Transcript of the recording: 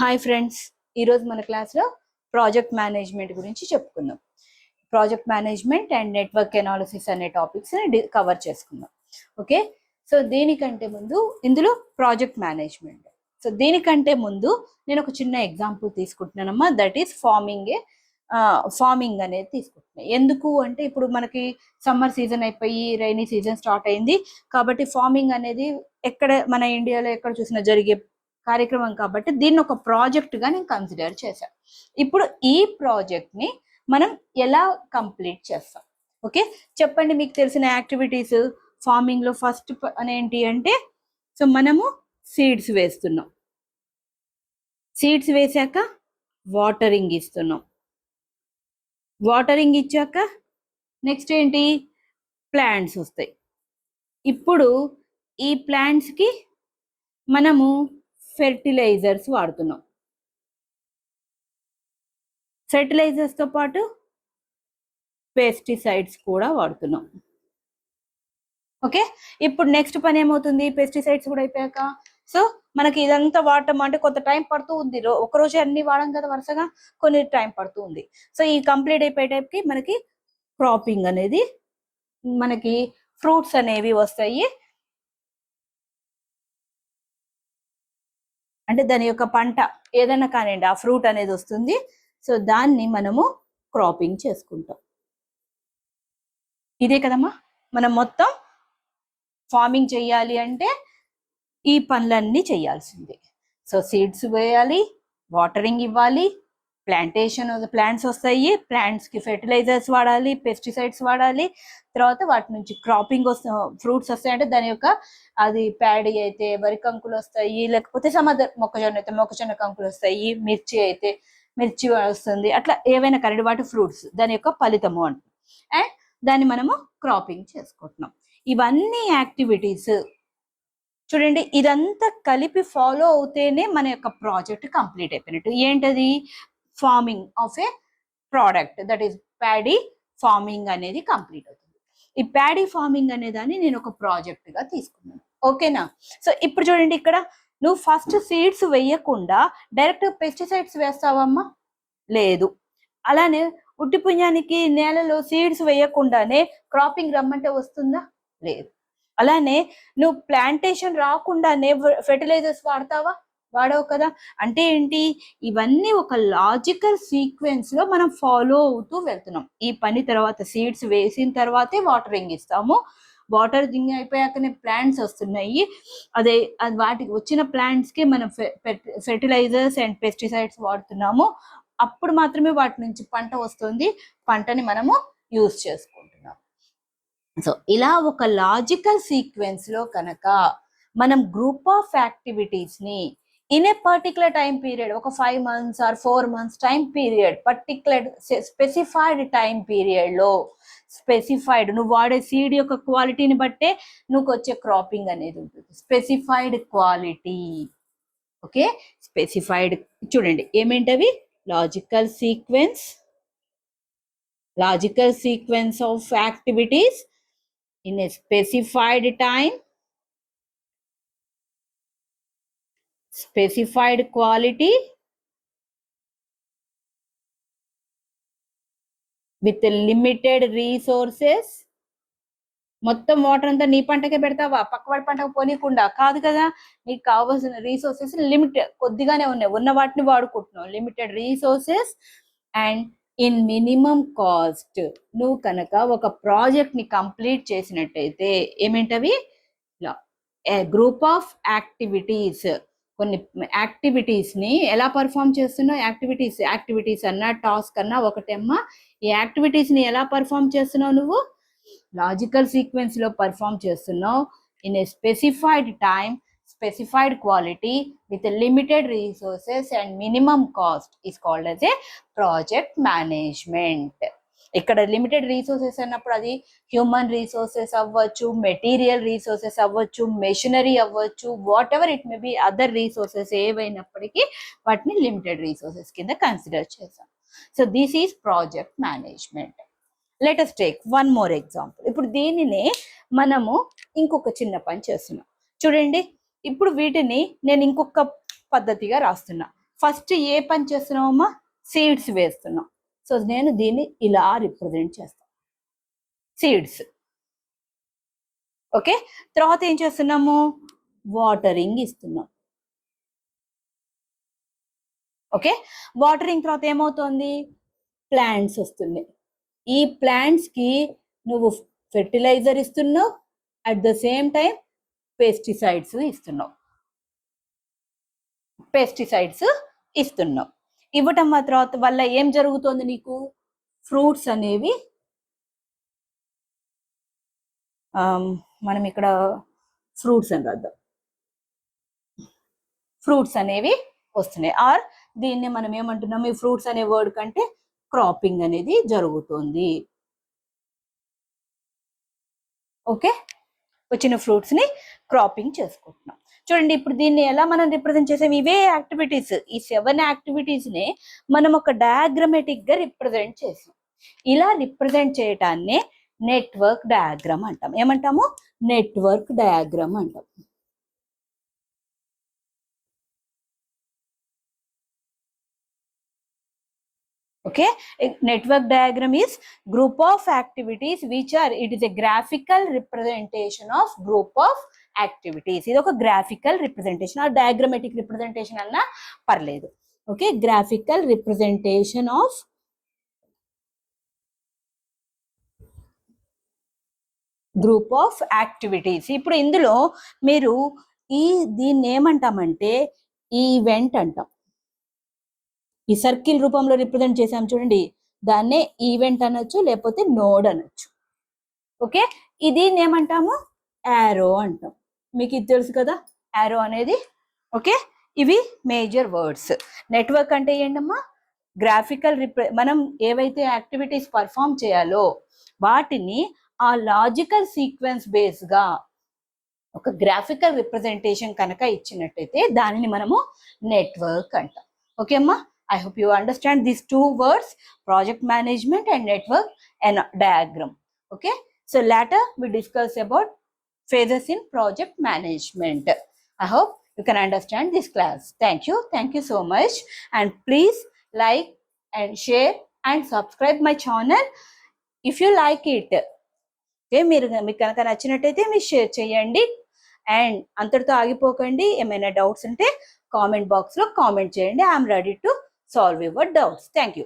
Hi friends, ఈరోజు మన క్లాస్లో ప్రాజెక్ట్ మేనేజ్మెంట్ గురించి చెప్పుకుందాం. Project management and network analysis అనే టాపిక్స్ని కవర్ చేసుకుందాం. ఓకే, సో దీనికంటే ముందు ఇందులో ప్రాజెక్ట్ మేనేజ్మెంట్. సో దీనికంటే ముందు నేను ఒక చిన్న ఎగ్జాంపుల్ తీసుకుంటున్నానమ్మా, దట్ ఈస్ ఫార్మింగ్ అనేది తీసుకుంటున్నాను. ఎందుకు అంటే ఇప్పుడు మనకి సమ్మర్ సీజన్ అయిపోయి రైనీ సీజన్ స్టార్ట్ అయింది కాబట్టి ఫార్మింగ్ అనేది ఎక్కడ మన ఇండియాలో ఎక్కడ చూసినా జరిగే కార్యక్రమం కాబట్టి దీన్ని ఒక ప్రాజెక్ట్గా నేను కన్సిడర్ చేశాను. ఇప్పుడు ఈ ప్రాజెక్ట్ని మనం ఎలా కంప్లీట్ చేస్తాం? ఓకే, చెప్పండి, మీకు తెలిసిన యాక్టివిటీస్ ఫార్మింగ్లో ఫస్ట్ ఏంటి అంటే, సో మనము సీడ్స్ వేస్తున్నాం. సీడ్స్ వేసాక వాటరింగ్ ఇస్తున్నాం. వాటరింగ్ ఇచ్చాక నెక్స్ట్ ఏంటి, ప్లాంట్స్ వస్తాయి. ఇప్పుడు ఈ ప్లాంట్స్కి మనము ఫెర్టిలైజర్స్ వాడుతున్నాం. ఫెర్టిలైజర్స్తో పాటు పెస్టిసైడ్స్ కూడా వాడుతున్నాం. ఓకే, ఇప్పుడు నెక్స్ట్ పని ఏమవుతుంది, పెస్టిసైడ్స్ కూడా అయిపోయాక సో మనకి ఇదంతా వాడటం అంటే కొంత టైం పడుతూ ఉంది. ఒకరోజు అన్ని వాడడం కదా, వరుసగా కొన్ని టైం పడుతూ ఉంది. సో ఈ కంప్లీట్ అయిపోయే టైంకి మనకి క్రాపింగ్ అనేది, మనకి ఫ్రూట్స్ అనేవి వస్తాయి. అంటే దాని యొక్క పంట ఏదైనా కానివ్వండి, ఆ ఫ్రూట్ అనేది వస్తుంది. సో దాన్ని మనము క్రాపింగ్ చేసుకుంటాం. ఇదే కదమ్మా, మనం మొత్తం ఫార్మింగ్ చేయాలి అంటే ఈ పనులన్నీ చేయాల్సిందే. సో సీడ్స్ వేయాలి, వాటరింగ్ ఇవ్వాలి, ప్లాంట్స్ వస్తాయి, ప్లాంట్స్కి ఫెర్టిలైజర్స్ వాడాలి, పెస్టిసైడ్స్ వాడాలి, తర్వాత వాటి నుంచి క్రాపింగ్ ఫ్రూట్స్ వస్తాయి. అంటే దాని యొక్క అది ప్యాడీ అయితే వరి కంకులు వస్తాయి, లేకపోతే మొక్కజొన్న అయితే మొక్కజొన్న కంకులు వస్తాయి, మిర్చి అయితే మిర్చి వస్తుంది. అట్లా ఏవైనా కరెంట్ వాటి ఫ్రూట్స్ దాని యొక్క ఫలితము అంట. అండ్ దాన్ని మనము క్రాపింగ్ చేసుకుంటున్నాం. ఇవన్నీ యాక్టివిటీస్ చూడండి, ఇదంతా కలిపి ఫాలో అవుతేనే మన యొక్క ప్రాజెక్ట్ కంప్లీట్ అయిపోయినట్టు. ఏంటది, farming of A product, that is paddy farming అనేది కంప్లీట్ అవుతుంది. ఈ ప్యాడీ ఫార్మింగ్ అనే దాన్ని నేను ఒక ప్రాజెక్ట్ గా తీసుకున్నాను. ఓకేనా? సో ఇప్పుడు చూడండి, ఇక్కడ నువ్వు ఫస్ట్ సీడ్స్ వేయకుండా డైరెక్ట్ పెస్టిసైడ్స్ వేస్తావమ్మా? లేదు. అలానే ఉట్టి పుణ్యానికి నేలలో సీడ్స్ వేయకుండానే క్రాపింగ్ రమ్మంటే వస్తుందా? లేదు. అలానే నువ్వు ప్లాంటేషన్ రాకుండానే ఫెర్టిలైజర్స్ వాడతావా? వాడవు కదా. అంటే ఏంటి, ఇవన్నీ ఒక లాజికల్ సీక్వెన్స్ లో మనం ఫాలో అవుతూ వెళ్తున్నాం. ఈ పని తర్వాత సీడ్స్ వేసిన తర్వాతే వాటరింగ్ ఇస్తాము. వాటరింగ్ అయిపోయాకనే ప్లాంట్స్ వస్తున్నాయి. అదే వాటికి వచ్చిన ప్లాంట్స్ కి మనం ఫెర్టిలైజర్స్ అండ్ పెస్టిసైడ్స్ వాడుతున్నాము. అప్పుడు మాత్రమే వాటి నుంచి పంట వస్తుంది. పంటని మనము యూజ్ చేసుకుంటున్నాం. సో ఇలా ఒక లాజికల్ సీక్వెన్స్ లో కనుక మనం గ్రూప్ ఆఫ్ యాక్టివిటీస్ ని in a particular time period, ఒక 5 months or 4 months time period, particular specified time period లో స్పెసిఫైడ్ నువ్వు వాడే సీడ్ యొక్క క్వాలిటీని బట్టే నువ్వు వచ్చే క్రాపింగ్ అనేది ఉంటుంది. Specified quality. ఓకే, స్పెసిఫైడ్ చూడండి ఏమేంటవి, logical sequence of activities in a specified time, specified quality, with limited resources. మొత్తం వాటర్ అంతా నీ పంటకే పెడతావా? పక్కవాడి పంటకు పోనీకుండా కాదు కదా. నీకు కావాల్సిన రీసోర్సెస్ కొద్దిగానే ఉన్నాయి, ఉన్న వాటిని వాడుకుంటున్నావు. Limited resources and in minimum cost. నువ్వు కనుక ఒక ప్రాజెక్ట్ ని కంప్లీట్ చేసినట్టయితే ఏమేంటవి, గ్రూప్ ఆఫ్ యాక్టివిటీస్, కొన్ని యాక్టివిటీస్ ని ఎలా పర్ఫామ్ చేస్తున్నావు. యాక్టివిటీస్ అన్నా టాస్క్ అన్నా ఒకటేమ్మా. ఈ యాక్టివిటీస్ ని ఎలా పర్ఫామ్ చేస్తున్నావు, నువ్వు లాజికల్ సీక్వెన్స్ లో పర్ఫామ్ చేస్తున్నావు. In a specified time, specified quality with limited resources and minimum cost is called as a project management. ఇక్కడ లిమిటెడ్ రీసోర్సెస్ అన్నప్పుడు అది హ్యూమన్ రీసోర్సెస్ అవ్వచ్చు, మెటీరియల్ రీసోర్సెస్ అవ్వచ్చు, మెషినరీ అవ్వచ్చు, whatever it may be, other resources ఏవైనప్పటికీ వాటిని limited resources కింద consider చేస్తాం. So this is project management. Let us take one more example. ఇప్పుడు దీనినే మనము ఇంకొక చిన్న పని చేస్తున్నాం. చూడండి, ఇప్పుడు వీటిని నేను ఇంకొక పద్ధతిగా రాస్తున్నా. ఫస్ట్ ఏ పని చేస్తున్నామమ్మా? సీడ్స్ వేస్తున్నాం. సో నేను దీన్ని ఇలా రిప్రజెంట్ చేస్తాను, సీడ్స్. ఓకే, తర్వాత ఏం చేస్తున్నాము? వాటరింగ్ ఇస్తున్నాం. ఓకే, వాటరింగ్ తర్వాత ఏమవుతుంది? ప్లాంట్స్ వస్తున్నాయి. ఈ ప్లాంట్స్ కి నువ్వు ఫెర్టిలైజర్ ఇస్తున్నావు, at the same time pesticides ఇస్తున్నావు. ఇవ్వటం తర్వాత వల్ల ఏం జరుగుతుంది? నీకు ఫ్రూట్స్ అనేవి, మనం ఇక్కడ ఫ్రూట్స్ అని రాద్దాం, ఫ్రూట్స్ అనేవి వస్తున్నాయి. ఆర్ దీన్ని మనం ఏమంటున్నాం? ఈ ఫ్రూట్స్ అనే వర్డ్ కంటే క్రాపింగ్ అనేది జరుగుతుంది. ఓకే, వచ్చిన ఫ్రూట్స్ ని క్రాపింగ్ చేసుకుంటున్నాం. చూడండి, ఇప్పుడు దీన్ని ఎలా మనం రిప్రజెంట్ చేసాం? ఇవే యాక్టివిటీస్, ఈ 7 యాక్టివిటీస్ ని మనం ఒక డయాగ్రమేటిక్ గా రిప్రజెంట్ చేసాం. ఇలా రిప్రజెంట్ చేయటాన్ని నెట్వర్క్ డయాగ్రామ్ అంటాం. ఏమంటాము? నెట్వర్క్ డయాగ్రామ్ అంటాం. Okay, a network diagram is group of activities which are, it is a graphical representation of group of activities. ఇది ఒక graphical representation or diagrammatic representation అన్నా పర్లేదు. Okay, graphical representation of group of activities. ఇప్పుడు ఇందులో మీరు దీన్ని ఏమంటామంటే event అంటాం. ఈ సర్కిల్ రూపంలో రిప్రజెంట్ చేసాం చూడండి, దాన్నే ఈవెంట్ అనొచ్చు, లేకపోతే నోడ్ అనొచ్చు. ఓకే, ఇది ఏమంటాము? యారో అంటాం. మీకు ఇది తెలుసు కదా, యారో అనేది. ఓకే, ఇవి మేజర్ వర్డ్స్. నెట్వర్క్ అంటే ఏంటమ్మా? గ్రాఫికల్ మనం ఏవైతే యాక్టివిటీస్ పర్ఫామ్ చేయాలో వాటిని ఆ లాజికల్ సీక్వెన్స్ బేస్ గా ఒక గ్రాఫికల్ రిప్రజెంటేషన్ కనుక ఇచ్చినట్టయితే దానిని మనము నెట్వర్క్ అంటాం. ఓకే అమ్మా, I hope you understand these 2 words, project management and network and diagram. Okay, so later we discuss about phases in project management. I hope you can understand this class. Thank you so much, and please like and share and subscribe my channel if you like it. Okay, మీకు కనుక నచ్చినట్టయితే మీరు share చేయండి. And అంతటితో ఆగిపోకండి. ఏమైనా doubts ఉంటే comment box లో comment చేయండి. I'm ready to solve your doubts. Thank you.